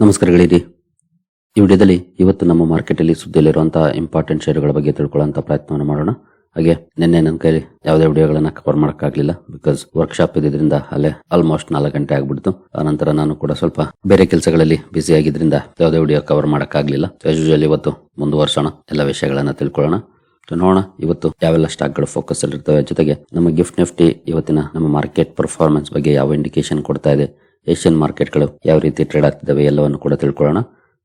ನಮಸ್ಕಾರಗಳಿರಿ. ಈ ವಿಡಿಯೋದಲ್ಲಿ ಇವತ್ತು ನಮ್ಮ ಮಾರ್ಕೆಟಲ್ಲಿ ಸುದ್ದಿಯಲ್ಲಿರುವಂತಹ ಇಂಪಾರ್ಟೆಂಟ್ ಷೇರುಗಳ ಬಗ್ಗೆ ತಿಳ್ಕೊಳ್ಳುವಂತ ಪ್ರಯತ್ನವನ್ನು ಮಾಡೋಣ. ಹಾಗೆ ನಿನ್ನೆ ನನ್ನ ಕೈಲಿ ಯಾವುದೇ ವಿಡಿಯೋಗಳನ್ನ ಕವರ್ ಮಾಡೋಕ್ಕಾಗಲಿಲ್ಲ, ಬಿಕಾಸ್ ವರ್ಕ್ಶಾಪ್ ಇದ್ರಿಂದ ಅಲ್ಲೇ ಆಲ್ಮೋಸ್ಟ್ 4 ಗಂಟೆ ಆಗ್ಬಿಡ್ತು. ಆನಂತರ ನಾನು ಕೂಡ ಸ್ವಲ್ಪ ಬೇರೆ ಕೆಲಸಗಳಲ್ಲಿ ಬ್ಯುಸಿ ಆಗಿದ್ರಿಂದ ಯಾವುದೇ ವಿಡಿಯೋ ಕವರ್ ಮಾಡೋಕ್ಕಾಗಲಿಲ್ಲ. ಯೂಶುವಲಿ ಇವತ್ತು ಮುಂದುವರ್ಸೋಣ, ಎಲ್ಲ ವಿಷಯಗಳನ್ನ ತಿಳ್ಕೊಳ್ಳೋಣ. ನೋಡೋಣ ಇವತ್ತು ಯಾವೆಲ್ಲ ಸ್ಟಾಕ್ಗಳು ಫೋಕಸ್ ಅಲ್ಲಿ ಇರ್ತವೆ, ಜೊತೆಗೆ ನಮ್ಮ ಗಿಫ್ಟ್ ನಿಫ್ಟಿ ಇವತ್ತಿನ ನಮ್ಮ ಮಾರ್ಕೆಟ್ ಪರ್ಫಾರ್ಮೆನ್ಸ್ ಬಗ್ಗೆ ಯಾವ ಇಂಡಿಕೇಶನ್ ಕೊಡ್ತಾ ಇದೆ, ಏಷ್ಯನ್ ಮಾರ್ಕೆಟ್ಗಳು ಯಾವ ರೀತಿ ಟ್ರೇಡ್ ಆಗ್ತಿದ್ದಾವೆ ಎಲ್ಲವನ್ನು ಕೂಡ ತಿಳ್ಕೊಳ್ಳೋಣ.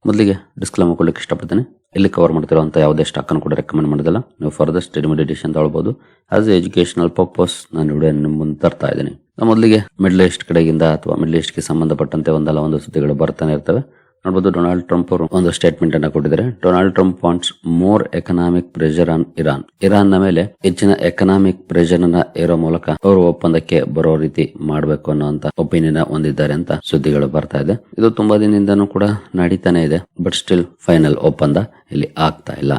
ಮೊದಲಿಗೆ ಡಿಸ್ಕ್ಲೇಮರ್ ಕೊಡಲಿಕ್ಕೆ ಇಷ್ಟಪಡ್ತೇನೆ. ಇಲ್ಲಿ ಕವರ್ ಮಾಡ್ತಿರುವಂತಹ ಯಾವುದೇ ಸ್ಟಾಕ್ ಅನ್ನು ಕೂಡ ರೆಕಮೆಂಡ್ ಮಾಡೋದಿಲ್ಲ. ನೀವು ಫರ್ದರ್ ಸ್ಟಡಿ ಮೆಡಿಟೇಷನ್ ತಗೊಳ್ಬಹುದು. ಆಸ್ ಎ ಎಜುಕೇಶನಲ್ ಪರ್ಪಸ್ ನಾನು ವಿಡಿಯೋ ನಿಮ್ಮ ಮುಂದೆ ತರ್ತಾ ಇದ್ದೀನಿ. ಮೊದಲಿಗೆ ಮಿಡ್ಲ್ ಈಸ್ಟ್ ಕಡೆಗಿಂದ ಅಥವಾ ಮಿಡ್ಲ್ ಈಸ್ಟ್ ಗೆ ಸಂಬಂಧಪಟ್ಟಂತೆ ಒಂದು ಸುದ್ದಿಗಳು ಬರ್ತಾನೆ ಇರ್ತವೆ. ನೋಡಬಹುದು, ಡೊನಾಲ್ಡ್ ಟ್ರಂಪ್ ಅವರು ಒಂದು ಸ್ಟೇಟ್ಮೆಂಟ್ ಅನ್ನ ಕೊಟ್ಟಿದ್ದಾರೆ. Donald Trump wants more economic pressure on Iran ನ ಮೇಲೆ ಹೆಚ್ಚಿನ ಎಕನಾಮಿಕ್ ಪ್ರೆಷರ್ ಅನ್ನ ಏರೋ ಮೂಲಕ ಅವರು ಒಪ್ಪಂದಕ್ಕೆ ಬರೋ ರೀತಿ ಮಾಡಬೇಕು ಅನ್ನುವಂತ ಒಪಿನಿಯನ್ ಹೊಂದಿದ್ದಾರೆ ಅಂತ ಸುದ್ದಿಗಳು ಬರ್ತಾ ಇದೆ. ಇದು ತುಂಬಾ ದಿನದಿಂದನೂ ಕೂಡ ನಡೀತಾನೆ ಇದೆ, ಬಟ್ ಸ್ಟಿಲ್ ಫೈನಲ್ ಒಪ್ಪಂದ ಇಲ್ಲಿ ಆಗ್ತಾ ಇಲ್ಲ.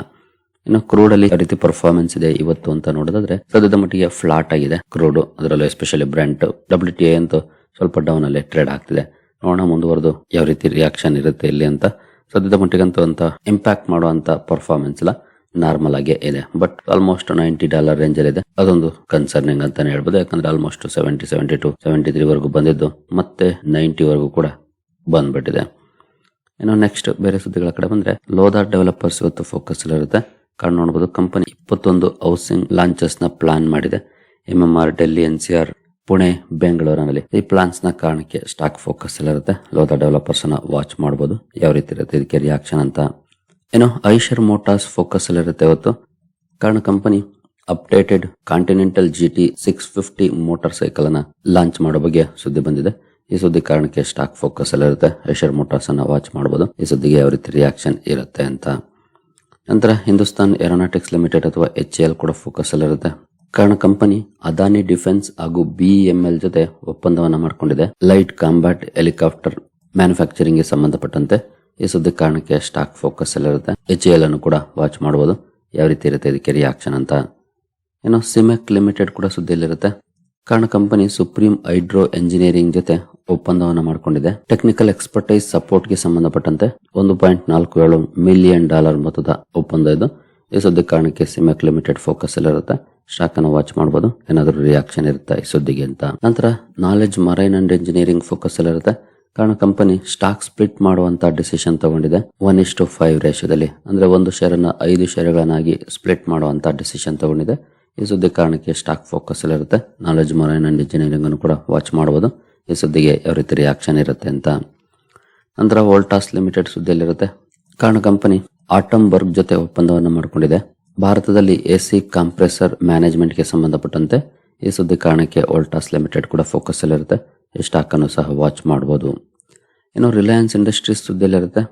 ಇನ್ನು ಕ್ರೂಡ್ ಅಲ್ಲಿ ಯಾವ ರೀತಿ ಪರ್ಫಾರ್ಮೆನ್ಸ್ ಇದೆ ಇವತ್ತು ಅಂತ ನೋಡೋದಾದ್ರೆ ಸದ್ಯದ ಮಟ್ಟಿಗೆ ಫ್ಲಾಟ್ ಆಗಿದೆ ಕ್ರೂಡ್, ಅದರಲ್ಲೂ ಎಸ್ಪೆಷಲಿ ಬ್ರೆಂಟ್. WTI ಅಂತೂ ಸ್ವಲ್ಪ ಡೌನ್ ಅಲ್ಲಿ ಟ್ರೇಡ್ ಆಗ್ತಿದೆ. ನೋಡೋಣ ಮುಂದುವರೆದು ಯಾವ ರೀತಿ ರಿಯಾಕ್ಷನ್ ಇರುತ್ತೆ ಇಲ್ಲಿ ಅಂತ. ಸದ್ಯದ ಮಟ್ಟಿಗಂತೂ ಅಂತ ಇಂಪ್ಯಾಕ್ಟ್ ಮಾಡುವಂತ ಪರ್ಫಾರ್ಮೆನ್ಸ್ ಇಲ್ಲ, ನಾರ್ಮಲ್ ಆಗಿ ಇದೆ. ಬಟ್ ಆಲ್ಮೋಸ್ಟ್ $90 ರೇಂಜ್ ಅಲ್ಲಿ ಇದೆ. ಅದೊಂದು ಕನ್ಸರ್ನಿಂಗ್ ಅಂತಾನೆ ಹೇಳ್ಬೋದು. ಯಾಕಂದ್ರೆ ಆಲ್ಮೋಸ್ಟ್ 70, 72, 73 ವರೆಗೂ ಬಂದಿದ್ದು ಮತ್ತೆ 90 ವರೆಗೂ ಕೂಡ ಬಂದ್ಬಿಟ್ಟಿದೆ. ಇನ್ನು ನೆಕ್ಸ್ಟ್ ಬೇರೆ ಸುದ್ದಿಗಳ ಕಡೆ ಬಂದ್ರೆ ಲೋದಾರ್ ಡೆವಲಪರ್ಸ್ ಇವತ್ತು ಫೋಕಸ್ ಇರುತ್ತೆ. ಕಾರಣ ನೋಡಬಹುದು, ಕಂಪನಿ 21 ಹೌಸಿಂಗ್ ಲಾಂಚಸ್ ನ ಪ್ಲಾನ್ ಮಾಡಿದೆ. MMR, ಡೆಲ್ಲಿ, NCR, ಪುಣೆ, ಬೆಂಗಳೂರಿನಲ್ಲಿ ಈ ಪ್ಲಾನ್ಸ್ ನ ಕಾರಣಕ್ಕೆ ಸ್ಟಾಕ್ ಫೋಕಸ್ ಇರುತ್ತೆ. ಲೋದಾ ಡೆವಲಪರ್ಸ್ ಅನ್ನ ವಾಚ್ ಮಾಡಬಹುದು ಯಾವ ರೀತಿ ಇರುತ್ತೆ ಇದಕ್ಕೆ ರಿಯಾಕ್ಷನ್ ಅಂತ. ಏನೋ ಐಷರ್ ಮೋಟಾರ್ಸ್ ಫೋಕಸ್ ಇರುತ್ತೆ ಇವತ್ತು. ಕಾರಣ company updated continental GT 650 motor cycle ಅನ್ನ ಲಾಂಚ್ ಮಾಡೋ ಬಗ್ಗೆ ಸುದ್ದಿ ಬಂದಿದೆ. ಈ ಸುದ್ದಿ ಕಾರಣಕ್ಕೆ ಸ್ಟಾಕ್ ಫೋಕಸ್ ಇರುತ್ತೆ. ಐಷರ್ ಮೋಟಾರ್ಸ್ ಅನ್ನ ವಾಚ್ ಮಾಡಬಹುದು ಈ ಸುದ್ದಿಗೆ ಯಾವ ರೀತಿ ರಿಯಾಕ್ಷನ್ ಇರುತ್ತೆ ಅಂತ. ನಂತರ ಹಿಂದೂಸ್ತಾನ್ ಏರೋನಾಟಿಕ್ಸ್ ಲಿಮಿಟೆಡ್ ಅಥವಾ HAL ಕೂಡ ಫೋಕಸ್ ಇರುತ್ತೆ. ಕಾರಣ ಕಂಪನಿ ಅದಾನಿ ಡಿಫೆನ್ಸ್ ಹಾಗೂ BEML ಜೊತೆ ಒಪ್ಪಂದವನ್ನ ಮಾಡಿಕೊಂಡಿದೆ ಲೈಟ್ ಕಾಂಬ್ಯಾಟ್ ಹೆಲಿಕಾಪ್ಟರ್ ಮ್ಯಾನುಫ್ಯಾಕ್ಚರಿಂಗ್ ಗೆ ಸಂಬಂಧಪಟ್ಟಂತೆ. ಈ ಸುದ್ದಿ ಕಾರಣಕ್ಕೆ ಸ್ಟಾಕ್ ಫೋಕಸ್ ಇರುತ್ತೆ. HAL ಅನ್ನು ಕೂಡ ವಾಚ್ ಮಾಡಬಹುದು ಯಾವ ರೀತಿ ಇರುತ್ತೆ ಇದಕ್ಕೆ ರಿಯಾಕ್ಷನ್ ಅಂತ. ಏನೋ ಸಿಮೆಕ್ ಲಿಮಿಟೆಡ್ ಕೂಡ ಸುದ್ದಿಯಲ್ಲಿರುತ್ತೆ. ಕಾರಣ ಕಂಪನಿ ಸುಪ್ರೀಂ ಹೈಡ್ರೋ ಎಂಜಿನಿಯರಿಂಗ್ ಜೊತೆ ಒಪ್ಪಂದವನ್ನ ಮಾಡಿಕೊಂಡಿದೆ. ಟೆಕ್ನಿಕಲ್ ಎಕ್ಸ್ಪರ್ಟೈಸ್ ಸಪೋರ್ಟ್ ಗೆ ಸಂಬಂಧಪಟ್ಟಂತೆ $1.47 ಮಿಲಿಯನ್ ಮೊತ್ತದ ಒಪ್ಪಂದ ಇದು. ಈ ಸುದ್ದಿ ಕಾರಣಕ್ಕೆ ಸಿಮೆಕ್ ಲಿಮಿಟೆಡ್ ಫೋಕಸ್ ಇರುತ್ತೆ. ಸ್ಟಾಕ್ ಅನ್ನು ವಾಚ್ ಮಾಡಬಹುದು ಏನಾದರೂ ರಿಯಾಕ್ಷನ್ ಇರುತ್ತೆ ಈ ಸುದ್ದಿಗೆ ಅಂತ. ನಂತರ knowledge marine and engineering focus ಇರುತ್ತೆ. ಕಾರಣ ಕಂಪನಿ ಸ್ಟಾಕ್ ಸ್ಪ್ಲಿಟ್ ಮಾಡುವಂತ ಡಿಸಿಷನ್ ತಗೊಂಡಿದೆ 1:5 ರೇಷಿಯೋದಲ್ಲಿ. ಅಂದ್ರೆ ಒಂದು ಶೇರ್ ಅನ್ನ 5 ಷೇರುಗಳನ್ನಾಗಿ ಸ್ಪ್ಲಿಟ್ ಮಾಡುವಂತ ಡಿಸಿಷನ್ ತಗೊಂಡಿದೆ. ಈ ಸುದ್ದಿ ಕಾರಣಕ್ಕೆ ಸ್ಟಾಕ್ ಫೋಕಸ್ ಇರುತ್ತೆ. ನಾಲೆಜ್ ಮರೈನ್ ಅಂಡ್ ಇಂಜಿನಿಯರಿಂಗ್ ಅನ್ನು ಕೂಡ ವಾಚ್ ಮಾಡಬಹುದು ಈ ಸುದ್ದಿಗೆ ಯಾವ ರೀತಿ ರಿಯಾಕ್ಷನ್ ಇರುತ್ತೆ ಅಂತ. ನಂತರ ವೋಲ್ಟಾಸ್ ಲಿಮಿಟೆಡ್ ಸುದ್ದಿಯಲ್ಲಿರುತ್ತೆ. ಕಾರಣ ಕಂಪನಿ ಆಟಂಬರ್ಗ್ ಜೊತೆ ಒಪ್ಪಂದವನ್ನು ಮಾಡಿಕೊಂಡಿದೆ ಭಾರತದಲ್ಲಿ AC ಕಂಪ್ರೆಸರ್ ಮ್ಯಾನೇಜ್ಮೆಂಟ್ ಗೆ ಸಂಬಂಧಪಟ್ಟಂತೆ. ಈ ಸುದ್ದಿ ಕಾರಣಕ್ಕೆ ವೋಲ್ಟಾಸ್ ಲಿಮಿಟೆಡ್ ಕೂಡ ಫೋಕಸ್ ಅಲ್ಲಿರುತ್ತೆ. ಈ ಸ್ಟಾಕ್ ಅನ್ನು ಸಹ ವಾಚ್ ಮಾಡಬಹುದು. ಇನ್ನು ರಿಲಯನ್ಸ್ ಇಂಡಸ್ಟ್ರೀಸ್ ಸುದ್ದಿಯಲ್ಲಿರುತ್ತೆ.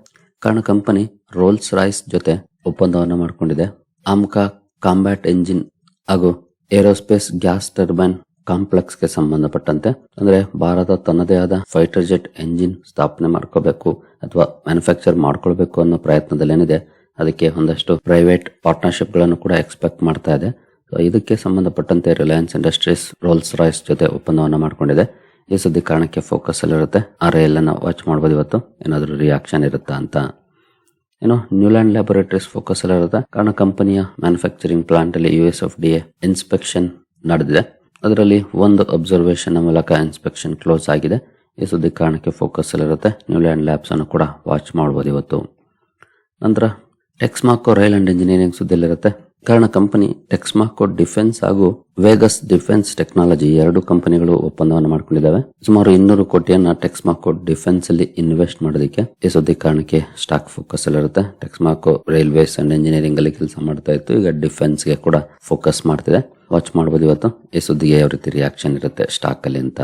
ಕಾರಣ ಕಂಪನಿ ರೋಲ್ಸ್ ರಾಯ್ಸ್ ಜೊತೆ ಒಪ್ಪಂದವನ್ನು ಮಾಡಿಕೊಂಡಿದೆ. ಆಮ್ಕಾ ಕಾಂಬ್ಯಾಟ್ ಎಂಜಿನ್ ಹಾಗೂ ಏರೋಸ್ಪೇಸ್ ಗ್ಯಾಸ್ ಟರ್ಬೈನ್ ಕಾಂಪ್ಲೆಕ್ಸ್ ಗೆ ಸಂಬಂಧಪಟ್ಟಂತೆ. ಅಂದ್ರೆ ಭಾರತ ತನ್ನದೇ ಆದ ಫೈಟರ್ ಜೆಟ್ ಎಂಜಿನ್ ಸ್ಥಾಪನೆ ಮಾಡ್ಕೋಬೇಕು ಅಥವಾ ಮ್ಯಾನುಫ್ಯಾಕ್ಚರ್ ಮಾಡ್ಕೊಳ್ಬೇಕು ಅನ್ನೋ ಪ್ರಯತ್ನದಲ್ಲಿ ಏನಿದೆ, ಅದಕ್ಕೆ ಒಂದಷ್ಟು ಪ್ರೈವೇಟ್ ಪಾರ್ಟ್ನರ್ಶಿಪ್ ಗಳನ್ನು ಕೂಡ ಎಕ್ಸ್ಪೆಕ್ಟ್ ಮಾಡ್ತಾ ಇದೆ. ಇದಕ್ಕೆ ಸಂಬಂಧಪಟ್ಟಂತೆ ರಿಲಯನ್ಸ್ ಇಂಡಸ್ಟ್ರೀಸ್ ರೋಲ್ಸ್ ರಾಯ್ಸ್ ಜೊತೆ ಒಪ್ಪಂದವನ್ನ ಮಾಡಿಕೊಂಡಿದೆ. ಈ ಸುದ್ದಿ ಕಾರಣಕ್ಕೆ ಫೋಕಸ್ ಅಲ್ಲಿರುತ್ತೆ. RIL ಅನ್ನ ವಾಚ್ ಮಾಡಬಹುದು ಇವತ್ತು ಏನಾದರೂ ರಿಯಾಕ್ಷನ್ ಇರುತ್ತಾ ಅಂತ. ಏನೋ ನ್ಯೂಲ್ಯಾಂಡ್ ಲ್ಯಾಬೊರೇಟರೀಸ್ ಫೋಕಸ್ ಅಲ್ಲಿರುತ್ತೆ. ಕಾರಣ ಕಂಪನಿಯ ಮ್ಯಾನುಫ್ಯಾಕ್ಚರಿಂಗ್ ಪ್ಲಾಂಟ್ ಅಲ್ಲಿ USFDA ಇನ್ಸ್ಪೆಕ್ಷನ್ ನಡೆದಿದೆ. ಅದರಲ್ಲಿ ಒಂದು ಅಬ್ಸರ್ವೇಷನ್ ಮೂಲಕ ಇನ್ಸ್ಪೆಕ್ಷನ್ ಕ್ಲೋಸ್ ಆಗಿದೆ. ಈ ಸುದ್ದಿ ಕಾರಣಕ್ಕೆ ಫೋಕಸ್ ಅಲ್ಲಿರುತ್ತೆ. ನ್ಯೂಲ್ಯಾಂಡ್ ಲ್ಯಾಬ್ಸ್ ಅನ್ನು ಕೂಡ ವಾಚ್ ಮಾಡಬಹುದು ಇವತ್ತು. ನಂತರ ಟೆಕ್ಸ್ಮಾಕೋ ರೈಲ್ ಅಂಡ್ ಇಂಜಿನಿಯರಿಂಗ್ ಸುದ್ದಿಯಲ್ಲಿರುತ್ತೆ. ಕಾರಣ ಕಂಪನಿ ಟೆಕ್ಸ್ಮಾಕೋ ಡಿಫೆನ್ಸ್ ಹಾಗೂ ವೇಗಸ್ ಡಿಫೆನ್ಸ್ ಟೆಕ್ನಾಲಜಿ 2 ಕಂಪನಿಗಳು ಒಪ್ಪಂದವನ್ನು ಮಾಡಿಕೊಂಡಿದ್ದಾವೆ. ಸುಮಾರು 200 ಕೋಟಿಯನ್ನ ಟೆಕ್ಸ್ಮಾಕೋ ಡಿಫೆನ್ಸ್ ಅಲ್ಲಿ ಇನ್ವೆಸ್ಟ್ ಮಾಡೋದಕ್ಕೆ. ಈ ಸುದ್ದಿ ಕಾರಣಕ್ಕೆ ಸ್ಟಾಕ್ ಫೋಕಸ್ ಅಲ್ಲಿರುತ್ತೆ. ಟೆಕ್ಸ್ಮಾಕೋ ರೈಲ್ವೇಸ್ ಅಂಡ್ ಇಂಜಿನಿಯರಿಂಗ್ ಅಲ್ಲಿ ಕೆಲಸ ಮಾಡ್ತಾ ಇತ್ತು, ಈಗ ಡಿಫೆನ್ಸ್ ಗೆ ಕೂಡ ಫೋಕಸ್ ಮಾಡ್ತಿದೆ. ವಾಚ್ ಮಾಡಬಹುದು ಇವತ್ತು ಈ ಸುದ್ದಿಗೆ ಯಾವ ರೀತಿ ರಿಯಾಕ್ಷನ್ ಇರುತ್ತೆ ಸ್ಟಾಕ್ ಅಲ್ಲಿ ಅಂತ.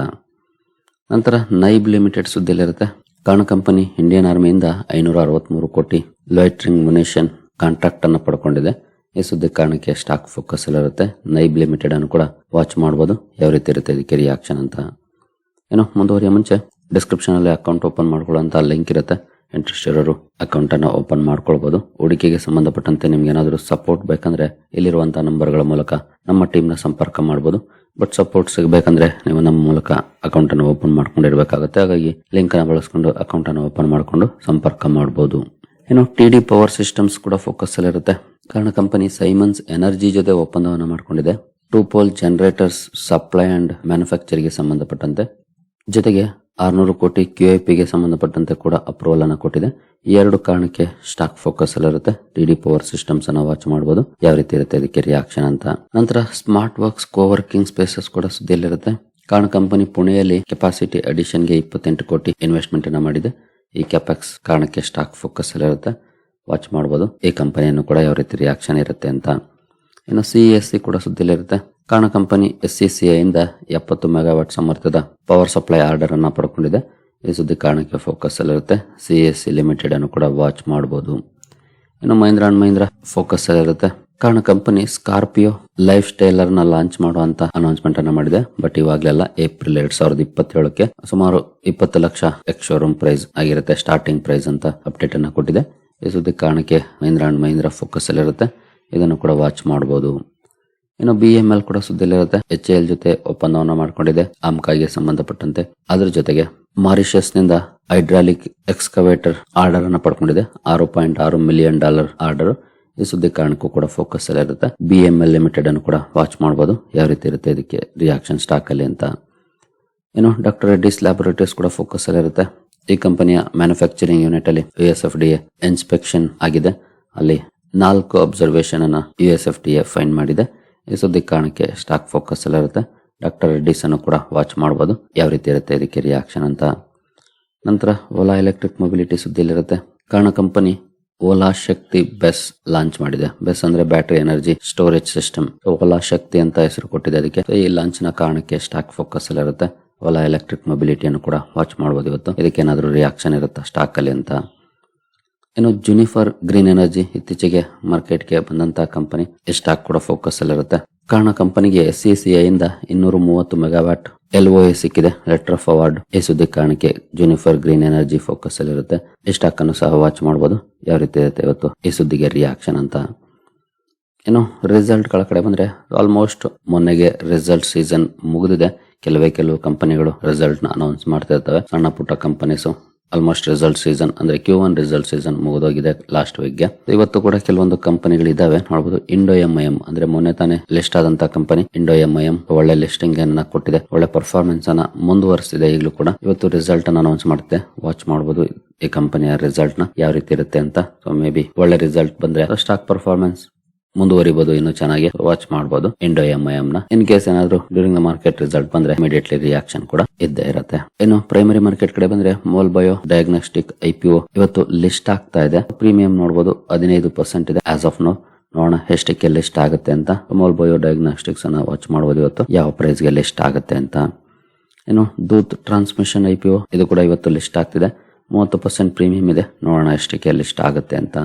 ನಂತರ ನೈಬ್ ಲಿಮಿಟೆಡ್ ಸುದ್ದಿಯಲ್ಲಿರುತ್ತೆ. ಕಾರಣ ಕಂಪನಿ ಇಂಡಿಯನ್ ಆರ್ಮಿಯಿಂದ 563 ಕೋಟಿ ಲಾಯ್ಟ್ರಿಂಗ್ ಮುನಿಷನ್ ಕಾಂಟ್ರಾಕ್ಟ್ ಅನ್ನು ಪಡ್ಕೊಂಡಿದೆ. ಈ ಸುದ್ದಿ ಕಾರಣಕ್ಕೆ ಸ್ಟಾಕ್ ಫೋಕಸ್ ಅಲ್ಲಿರುತ್ತೆ. ನೈಬ್ ಲಿಮಿಟೆಡ್ ಅನ್ನು ಕೂಡ ವಾಚ್ ಮಾಡಬಹುದು ಯಾವ ರೀತಿ ಇರುತ್ತೆ ಇದಕ್ಕೆ ರಿಯಾಕ್ಷನ್ ಅಂತ. ಏನೋ ಮುಂದುವರಿಯ ಮುಂಚೆ ಡಿಸ್ಕ್ರಿಪ್ಷನ್ ಅಲ್ಲಿ ಅಕೌಂಟ್ ಓಪನ್ ಮಾಡ್ಕೊಳ್ಳುವಂತ ಲಿಂಕ್ ಇರುತ್ತೆ. ಇಂಟ್ರೆಸ್ಟ್ ಇರೋರು ಅಕೌಂಟ್ ಅನ್ನ ಓಪನ್ ಮಾಡ್ಕೊಳ್ಬಹುದು. ಹೂಡಿಕೆಗೆ ಸಂಬಂಧಪಟ್ಟಂತೆ ನಿಮ್ಗೆ ಏನಾದರೂ ಸಪೋರ್ಟ್ ಬೇಕಂದ್ರೆ ಇಲ್ಲಿರುವಂತಹ ನಂಬರ್ಗಳ ಮೂಲಕ ನಮ್ಮ ಟೀಮ್ ನ ಸಂಪರ್ಕ ಮಾಡಬಹುದು. ಬಟ್ ಸಪೋರ್ಟ್ ಸಿಗಬೇಕಂದ್ರೆ ನೀವು ನಮ್ಮ ಮೂಲಕ ಅಕೌಂಟ್ ಅನ್ನು ಓಪನ್ ಮಾಡ್ಕೊಂಡಿರ್ಬೇಕಾಗುತ್ತೆ. ಹಾಗಾಗಿ ಲಿಂಕ್ ಅನ್ನು ಬಳಸ್ಕೊಂಡು ಅಕೌಂಟ್ ಅನ್ನು ಓಪನ್ ಮಾಡಿಕೊಂಡು ಸಂಪರ್ಕ ಮಾಡಬಹುದು. ಇನ್ನು TD ಪವರ್ ಸಿಸ್ಟಮ್ಸ್ ಕೂಡ ಫೋಕಸ್ ಅಲ್ಲಿ ಇರುತ್ತೆ. ಕಾರಣ ಕಂಪನಿ ಸೈಮನ್ಸ್ ಎನರ್ಜಿ ಜೊತೆ ಒಪ್ಪಂದವನ್ನು ಮಾಡಿಕೊಂಡಿದೆ. 2 pole generators supply and manufacture ಗೆ ಸಂಬಂಧಪಟ್ಟಂತೆ, ಜೊತೆಗೆ 600 ಕೋಟಿ QIP ಗೆ ಸಂಬಂಧಪಟ್ಟಂತೆ ಕೂಡ ಅಪ್ರೂವಲ್ ಅನ್ನು ಕೊಟ್ಟಿದೆ. ಈ 2 ಕಾರಣಕ್ಕೆ ಸ್ಟಾಕ್ ಫೋಕಸ್ ಅಲ್ಲಿ ಇರುತ್ತೆ. TD ಪವರ್ ಸಿಸ್ಟಮ್ಸ್ ಅನ್ನ ವಾಚ್ ಮಾಡಬಹುದು, ಯಾವ ರೀತಿ ಇರುತ್ತೆ ಅದಕ್ಕೆ ರಿಯಾಕ್ಷನ್ ಅಂತ. ನಂತರ ಸ್ಮಾರ್ಟ್ ವರ್ಕ್ಸ್ ಕೋವರ್ಕಿಂಗ್ ಸ್ಪೇಸಸ್ ಕೂಡ ಸುದ್ದಿಯಲ್ಲಿರುತ್ತೆ. ಕಾರಣ ಕಂಪನಿ ಪುಣೆಯಲ್ಲಿ ಕೆಪಾಸಿಟಿ ಅಡಿಷನ್ ಗೆ 28 ಕೋಟಿ ಇನ್ವೆಸ್ಟ್ಮೆಂಟ್ ಅನ್ನ ಮಾಡಿದೆ. ಈ ಕ್ಯಾಪೆಕ್ಸ್ ಕಾರಣಕ್ಕೆ ಸ್ಟಾಕ್ ಫೋಕಸ್ ಅಲ್ಲಿ ಇರುತ್ತೆ, ವಾಚ್ ಮಾಡಬಹುದು ಈ ಕಂಪನಿಯನ್ನು ಕೂಡ ಯಾವ ರೀತಿ ರಿಯಾಕ್ಷನ್ ಇರುತ್ತೆ ಅಂತ. ಇನ್ನು CESC ಕೂಡ ಸುದ್ದಿಯಲ್ಲಿರುತ್ತೆ. ಕಾರಣ ಕಂಪನಿ SCCI ಇಂದ 70 ಮೆಗಾವಾಟ್ ಸಾಮರ್ಥ್ಯದ ಪವರ್ ಸಪ್ಲೈ ಆರ್ಡರ್ ಅನ್ನ ಪಡ್ಕೊಂಡಿದೆ. ಈ ಸುದ್ದಿ ಕಾರಣಕ್ಕೆ ಫೋಕಸ್ ಅಲ್ಲಿರುತ್ತೆ. CESC ಲಿಮಿಟೆಡ್ ಅನ್ನು ಕೂಡ ವಾಚ್ ಮಾಡಬಹುದು. ಇನ್ನು ಮಹೀಂದ್ರ ಅಂಡ್ ಮಹೀಂದ್ರ ಫೋಕಸ್ ಅಲ್ಲಿರುತ್ತೆ. ಕಾರಣ ಕಂಪನಿ ಸ್ಕಾರ್ಪಿಯೋ ಲೈಫ್ ಸ್ಟೈಲರ್ ನ ಲಾಂಚ್ ಮಾಡುವಂತ ಅನೌನ್ಸ್ಮೆಂಟ್ ಅನ್ನ ಮಾಡಿದೆ. ಬಟ್ ಇವಾಗಲೆಲ್ಲ ಏಪ್ರಿಲ್ 2027ಕ್ಕೆ ಸುಮಾರು 20 ಲಕ್ಷ ಎಕ್ಸ್ ಶೋರೂಮ್ ಪ್ರೈಸ್ ಆಗಿರುತ್ತೆ, ಸ್ಟಾರ್ಟಿಂಗ್ ಪ್ರೈಸ್ ಅಂತ ಅಪ್ಡೇಟ್ ಅನ್ನ ಕೊಟ್ಟಿದೆ. ಈ ಸುದ್ದಿ ಕಾರಣಕ್ಕೆ ಮಹೀಂದ್ರ ಅಂಡ್ ಮಹೀಂದ್ರ ಫೋಕಸ್ ಅಲ್ಲಿರುತ್ತೆ, ಇದನ್ನು ಕೂಡ ವಾಚ್ ಮಾಡಬಹುದು. ಇನ್ನು BML ಕೂಡ ಸುದ್ದಿಯಲ್ಲಿರುತ್ತೆ. HAL ಜೊತೆ ಒಪ್ಪಂದವನ್ನ ಮಾಡಿಕೊಂಡಿದೆ ಆಮ್ಕಾಗೆ ಸಂಬಂಧಪಟ್ಟಂತೆ. ಅದರ ಜೊತೆಗೆ ಮಾರಿಷಸ್ ನಿಂದ ಹೈಡ್ರಾಲಿಕ್ ಎಕ್ಸ್ಕವೇಟರ್ ಆರ್ಡರ್ ಅನ್ನ ಪಡ್ಕೊಂಡಿದೆ, $6.6 ಮಿಲಿಯನ್ ಆರ್ಡರ್. ಈ ಸುದ್ದಿ ಕಾರಣಕ್ಕೂ ಕೂಡ ಫೋಕಸ್ ಅಲ್ಲಿ ಇರುತ್ತೆ. BML ಲಿಮಿಟೆಡ್ ಅನ್ನು ಕೂಡ ವಾಚ್ ಮಾಡಬಹುದು, ಯಾವ ರೀತಿ ಇರುತ್ತೆ ಇದಕ್ಕೆ ರಿಯಾಕ್ಷನ್ ಸ್ಟಾಕ್ ಅಲ್ಲಿ ಅಂತ. ಇನ್ನು ಡಾಕ್ಟರ್ ರೆಡ್ಡಿಸ್ ಲ್ಯಾಬೊರೇಟರೀಸ್ ಕೂಡ ಫೋಕಸ್ ಅಲ್ಲಿ ಇರುತ್ತೆ. ಈ ಕಂಪನಿಯ ಮ್ಯಾನುಫ್ಯಾಕ್ಚರಿಂಗ್ ಯೂನಿಟ್ ಅಲ್ಲಿ USFDA ಇನ್ಸ್ಪೆಕ್ಷನ್ ಆಗಿದೆ. ಅಲ್ಲಿ 4 ಅಬ್ಸರ್ವೇಷನ್ ಅನ್ನ USFDA ಫೈಂಡ್ ಮಾಡಿದೆ. ಈ ಸುದ್ದಿ ಕಾರಣಕ್ಕೆ ಸ್ಟಾಕ್ ಫೋಕಸ್ ಅಲ್ಲಿ ಇರುತ್ತೆ. ಡಾಕ್ಟರ್ ರೆಡ್ಡಿಸ್ ಅನ್ನು ಕೂಡ ವಾಚ್ ಮಾಡಬಹುದು, ಯಾವ ರೀತಿ ಇರುತ್ತೆ ಇದಕ್ಕೆ ರಿಯಾಕ್ಷನ್ ಅಂತ. ನಂತರ ಓಲಾ ಎಲೆಕ್ಟ್ರಿಕ್ ಮೊಬಿಲಿಟಿ ಸುದ್ದಿಯಲ್ಲಿರುತ್ತೆ. ಕಾರಣ company Ola Shakti BESS launch ಮಾಡಿದೆ. ಬೆಸ್ ಅಂದ್ರೆ battery energy storage system. Ola Shakti ಅಂತ ಹೆಸರು ಕೊಟ್ಟಿದೆ ಅದಕ್ಕೆ. ಈ ಲಾಂಚ್ ನ ಕಾರಣಕ್ಕೆ ಸ್ಟಾಕ್ ಫೋಕಸ್ ಅಲ್ಲಿ ಇರುತ್ತೆ. ಓಲಾ ಎಲೆಕ್ಟ್ರಿಕ್ ಮೊಬಿಲಿಟಿಯನ್ನು ಕೂಡ ವಾಚ್ ಮಾಡಬಹುದು ಇವತ್ತು, ಇದಕ್ಕೆ ಏನಾದರೂ ರಿಯಾಕ್ಷನ್ ಇರುತ್ತಾ ಸ್ಟಾಕ್ ಅಲ್ಲಿ ಅಂತ. ಇನ್ನು ಜುನಿಫರ್ ಗ್ರೀನ್ ಎನರ್ಜಿ ಇತ್ತೀಚೆಗೆ ಮಾರ್ಕೆಟ್ಗೆ ಬಂದಂತಹ ಕಂಪನಿ, ಈ ಸ್ಟಾಕ್ ಕೂಡ ಫೋಕಸ್ ಅಲ್ಲಿ ಇರುತ್ತೆ. ಕಾರಣ ಕಂಪನಿಗೆ SCCI ಇಂದ 230 ಮೆಗಾವ್ಯಾಟ್ LOA ಸಿಕ್ಕಿದೆ, ಲೆಟರ್ ಆಫ್ ಅವಾರ್ಡ್. ಈ ಸುದ್ದಿ ಕಾರಣಕ್ಕೆ ಜುನಿಫರ್ ಗ್ರೀನ್ ಎನರ್ಜಿ ಫೋಕಸ್ ಅಲ್ಲಿ ಇರುತ್ತೆ. ಈ ಸ್ಟಾಕ್ ಅನ್ನು ಸಹ ವಾಚ್ ಮಾಡಬಹುದು, ಯಾವ ರೀತಿ ಇರುತ್ತೆ ಇವತ್ತು ಈ ಸುದ್ದಿಗೆ ರಿಯಾಕ್ಷನ್ ಅಂತ. ಇನ್ನು ರಿಸಲ್ಟ್ ಗಳ ಕಡೆ ಬಂದ್ರೆ, ಆಲ್ಮೋಸ್ಟ್ ಮೊನ್ನೆಗೆ ರಿಸಲ್ಟ್ ಸೀಸನ್ ಮುಗಿದಿದೆ. ಕೆಲವು ಕಂಪನಿಗಳು ರಿಸಲ್ಟ್ ನ ಅನೌನ್ಸ್ ಮಾಡ್ತಾ ಇರ್ತವೆ. ಸಣ್ಣ ಪುಟ್ಟ ಕಂಪನೀಸ್ ಆಲ್ಮೋಸ್ಟ್ ರಿಸಲ್ಟ್ ಸೀಸನ್ ಅಂದ್ರೆ Q1 ರಿಸಲ್ಟ್ ಸೀಸನ್ ಮುಗಿದೋಗಿದೆ ಲಾಸ್ಟ್ ವೀಕ್ಗೆ. ಇವತ್ತು ಕೂಡ ಕೆಲವೊಂದು ಕಂಪನಿಗಳು ಇದಾವೆ ನೋಡಬಹುದು. ಇಂಡೋ MIM ಅಂದ್ರೆ ಮೊನ್ನೆ ತಾನೇ ಲಿಸ್ಟ್ ಆದಂತಹ ಕಂಪನಿ ಇಂಡೋ MIM ಒಳ್ಳೆ ಲಿಸ್ಟಿಂಗ್ ಅನ್ನ ಕೊಟ್ಟಿದೆ, ಒಳ್ಳೆ ಪರ್ಫಾರ್ಮೆನ್ಸ್ ಅನ್ನ ಮುಂದುವರಿಸಿದೆ. ಈಗಲೂ ಕೂಡ ಇವತ್ತು ರಿಸಲ್ಟ್ ಅನ್ನ ಅನೌನ್ಸ್ ಮಾಡುತ್ತೆ, ವಾಚ್ ಮಾಡಬಹುದು ಈ ಕಂಪನಿಯ ರಿಸಲ್ಟ್ ನ ಯಾವ ರೀತಿ ಇರುತ್ತೆ ಅಂತ. ಸೊ ಮೇ ಬಿ ಒಳ್ಳೆ ರಿಸಲ್ಟ್ ಬಂದ್ರೆ ಸ್ಟಾಕ್ ಪರ್ಫಾರ್ಮೆನ್ಸ್ ಮುಂದುವರಿಬಹುದು, ಇನ್ನು ಚೆನ್ನಾಗಿ ವಾಚ್ ಮಾಡಬಹುದು ಇಂಡೋ MIM ನ. ಇನ್ ಕೇಸ್ ಏನಾದ್ರು ಡ್ಯೂರಿಂಗ್ ದ ಮಾರ್ಕೆಟ್ ರಿಸಲ್ಟ್ ಬಂದ್ರೆ ಇಮಿಡಿಯೇಟ್ಲಿ ರಿಯಾಕ್ಷನ್ ಕೂಡ ಇದ್ದೇ ಇರುತ್ತೆ. ಇನ್ನು ಪ್ರೈಮರಿ ಮಾರ್ಕೆಟ್ ಕಡೆ ಬಂದ್ರೆ ಮೋಲ್ ಬಯೋ ಡಯಾಗ್ನೋಸ್ಟಿಕ್ IPO ಇವತ್ತು ಲಿಸ್ಟ್ ಆಗ್ತಾ ಇದೆ. ಪ್ರೀಮಿಯಂ ನೋಡಬಹುದು 15% ಇದೆ ಆಸ್ ಆಫ್ ನೋ. ನೋಡೋಣ ಎಷ್ಟಕ್ಕೆ ಲಿಸ್ಟ್ ಆಗುತ್ತೆ ಅಂತ. ಮೋಲ್ ಬಯೋ ಡಯಾಗ್ನೋಸ್ಟಿಕ್ಸ್ ಅನ್ನ ವಾಚ್ ಮಾಡಬಹುದು ಇವತ್ತು, ಯಾವ ಪ್ರೈಸ್ ಗೆ ಲಿಸ್ಟ್ ಆಗುತ್ತೆ ಅಂತ. ಇನ್ನು ದೂತ್ ಟ್ರಾನ್ಸ್ಮಿಷನ್ IPO ಇದು ಕೂಡ ಇವತ್ತು ಲಿಸ್ಟ್ ಆಗ್ತಿದೆ, 30% ಪ್ರೀಮಿಯಂ ಇದೆ. ನೋಡೋಣ ಎಷ್ಟಕ್ಕೆ ಲಿಸ್ಟ್ ಆಗುತ್ತೆ ಅಂತ.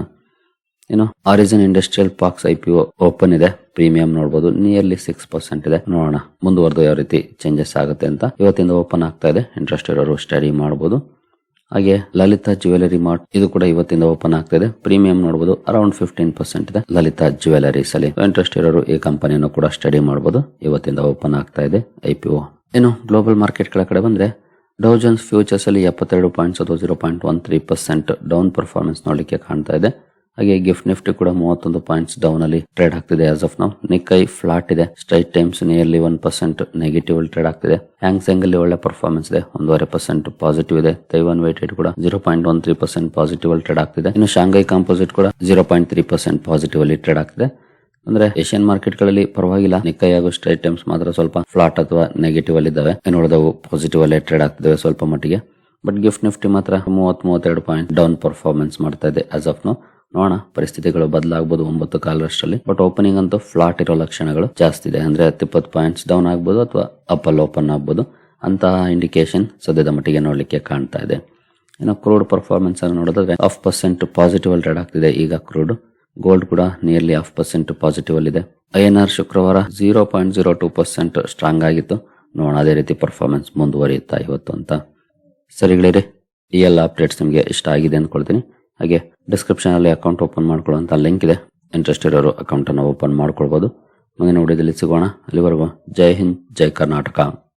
ಇನ್ನು origin industrial parks IPO open ಇದೆ, ಪ್ರೀಮಿಯಂ ನೋಡಬಹುದು ನಿಯರ್ಲಿ 6% ಇದೆ. ನೋಡೋಣ ಮುಂದುವರೆದು ಯಾವ ರೀತಿ ಚೇಂಜಸ್ ಆಗುತ್ತೆ ಅಂತ. ಇವತ್ತಿಂದ ಓಪನ್ ಆಗ್ತಾ ಇದೆ, ಇಂಟ್ರೆಸ್ಟ್ ಇರೋರು ಸ್ಟಡಿ ಮಾಡಬಹುದು. ಹಾಗೆ ಲಲಿತಾ ಜ್ಯುವೆಲರಿ ಮಾರ್ಟ್ ಇದು ಕೂಡ ಇವತ್ತಿಂದ ಓಪನ್ ಆಗ್ತಾ ಇದೆ, ಪ್ರೀಮಿಯಂ ನೋಡಬಹುದು ಅರೌಂಡ್ 15% ಇದೆ ಲಲಿತಾ ಜ್ಯುವೆಲರೀಸ್ ಅಲ್ಲಿ. ಇಂಟ್ರೆಸ್ಟ್ ಇರೋರು ಈ ಕಂಪನಿಯನ್ನು ಕೂಡ ಸ್ಟಡಿ ಮಾಡಬಹುದು, ಇವತ್ತಿಂದ ಓಪನ್ ಆಗ್ತಾ ಇದೆ IPO. ಇನ್ನು ಗ್ಲೋಬಲ್ ಮಾರ್ಕೆಟ್ ಕಡೆ ಬಂದ್ರೆ, ಡೌ ಜೋನ್ಸ್ ಫ್ಯೂಚರ್ಸ್ ಅಲ್ಲಿ 72 ಪಾಯಿಂಟ್ಸ್ ಅಥವಾ 0.13% ಡೌನ್ ಪರ್ಫಾರ್ಮೆನ್ಸ್ ನೋಡ್ಲಿಕ್ಕೆ ಕಾಣ್ತಾ ಇದೆ. ಹಾಗೆ ಗಿಫ್ಟ್ ನಿಫ್ಟಿ ಕೂಡ 31 ಪಾಯಿಂಟ್ಸ್ ಡೌನ್ ಅಲ್ಲಿ ಟ್ರೇಡ್ ಆಗ್ತಿದೆ ಆಸ್ ಆಫ್ ನೌ. ನಿಕ್ಕೈ ಫ್ಲಾಟ್ ಇದೆ, ಸ್ಟ್ರೈಟ್ ಟೈಮ್ಸ್ ನಿಯರ್ಲಿ 1% ನೆಗೆಟಿವ್ ಅಲ್ಲಿ ಟ್ರೇಡ್ ಆಗ್ತಿದೆ. ಹ್ಯಾಂಗ್ಸೆಂಗ್ ಅಲ್ಲಿ ಒಳ್ಳೆ ಪರ್ಫಾರ್ಮೆನ್ಸ್ ಇದೆ, 1.5% ಪಾಸಿಟಿವ್ ಇದೆ. ತೈವಾನ್ ವೇಟೆಡ್ ಕೂಡ 0.13% ಪಾಸಿಟಿವ್ ಅಲ್ಲಿ ಟ್ರೇಡ್ ಆಗ್ತಿದೆ. ಇನ್ನು ಶಾಂಘೈ ಕಾಂಪೋಸಿಟ್ ಕೂಡ 0.3% ಪಾಸಿಟಿವ್ ಅಲ್ಲಿ ಟ್ರೇಡ್ ಆಗ್ತಿದೆ. ಅಂದ್ರೆ ಏಷ್ಯನ್ ಮಾರ್ಕೆಟ್ ಗಳಲ್ಲಿ ಪರವಾಗಿಲ್ಲ, ನಿಕ್ಕೈ ಹಾಗೂ ಸ್ಟ್ರೈಟ್ ಟೈಮ್ಸ್ ಮಾತ್ರ ಸ್ವಲ್ಪ ಫ್ಲಾಟ್ ಅಥವಾ ನೆಗೆಟಿವ್ ಅಲ್ಲಿ ಇದಾವೆ. ಇನ್ನು ಉಳಿದವು ಪಾಸಿಟಿವ್ ಅಲ್ಲಿ ಟ್ರೇಡ್ ಆಗ್ತಿದೆ ಸ್ವಲ್ಪ ಮಟ್ಟಿಗೆ. ಬಟ್ ಗಿಫ್ಟ್ ನಿಫ್ಟಿ ಮಾತ್ರ 30-32 ಪಾಯಿಂಟ್ ಡೌನ್ ಪರ್ಫಾರ್ಮೆನ್ಸ್ ಮಾಡ್ತಾ ಇದೆ ಆಸ್ ಆಫ್ ನೌ. ನೋಡೋಣ ಪರಿಸ್ಥಿತಿಗಳು ಬದಲಾಗಬಹುದು 9 ಕಾಲರಷ್ಟರಲ್ಲಿ. ಬಟ್ ಓಪನಿಂಗ್ ಅಂತೂ ಫ್ಲಾಟ್ ಇರೋ ಲಕ್ಷಣಗಳು ಜಾಸ್ತಿ ಇದೆ. ಅಂದ್ರೆ 20 ಪಾಯಿಂಟ್ಸ್ ಡೌನ್ ಆಗ್ಬಹುದು ಅಥವಾ ಅಪ್ ಅಲ್ಲಿ ಓಪನ್ ಆಗ್ಬಹುದು ಅಂತ ಇಂಡಿಕೇಶನ್ ಸದ್ಯದ ಮಟ್ಟಿಗೆ ನೋಡ್ಲಿಕ್ಕೆ ಕಾಣ್ತಾ ಇದೆ. ಇನ್ನು ಕ್ರೂಡ್ ಪರ್ಫಾರ್ಮೆನ್ಸ್ ಅನ್ನು ನೋಡಿದ್ರೆ 0.5% ಪಾಸಿಟಿವ್ ಅಲ್ಲಿ ಟ್ರೇಡ್ ಆಗ್ತಿದೆ ಈಗ ಕ್ರೂಡ್. ಗೋಲ್ಡ್ ಕೂಡ ನಿಯರ್ಲಿ 0.5% ಪಾಸಿಟಿವ್ ಅಲ್ಲಿ ಇದೆ. INR ಶುಕ್ರವಾರ 0.02% ಸ್ಟ್ರಾಂಗ್ ಆಗಿತ್ತು. ನೋಡೋಣ ಅದೇ ರೀತಿ ಪರ್ಫಾರ್ಮೆನ್ಸ್ ಮುಂದುವರಿಯುತ್ತಾ ಇವತ್ತು ಅಂತ. ಸರಿಗಳಿರಿ, ಈ ಎಲ್ಲ ಅಪ್ಡೇಟ್ಸ್ ನಿಮಗೆ ಇಷ್ಟ ಆಗಿದೆ ಅಂದ್ಕೊಳ್ತೀನಿ. ಹಾಗೆ ಡಿಸ್ಕ್ರಿಪ್ಷನ್ ಅಲ್ಲಿ ಅಕೌಂಟ್ ಓಪನ್ ಮಾಡ್ಕೊಳ್ಳುವಂತ ಲಿಂಕ್ ಇದೆ. ಇಂಟ್ರೆಸ್ಟ್ ಇರೋರು ಅಕೌಂಟ್ ಅನ್ನು ಓಪನ್ ಮಾಡ್ಕೊಳ್ಬಹುದು. ಮುಂದಿನ ವಿಡಿಯೋದಲ್ಲಿ ಸಿಗೋಣ. ಅಲ್ಲಿವರೆಗೂ ಜೈ ಹಿಂದ್, ಜೈ ಕರ್ನಾಟಕ.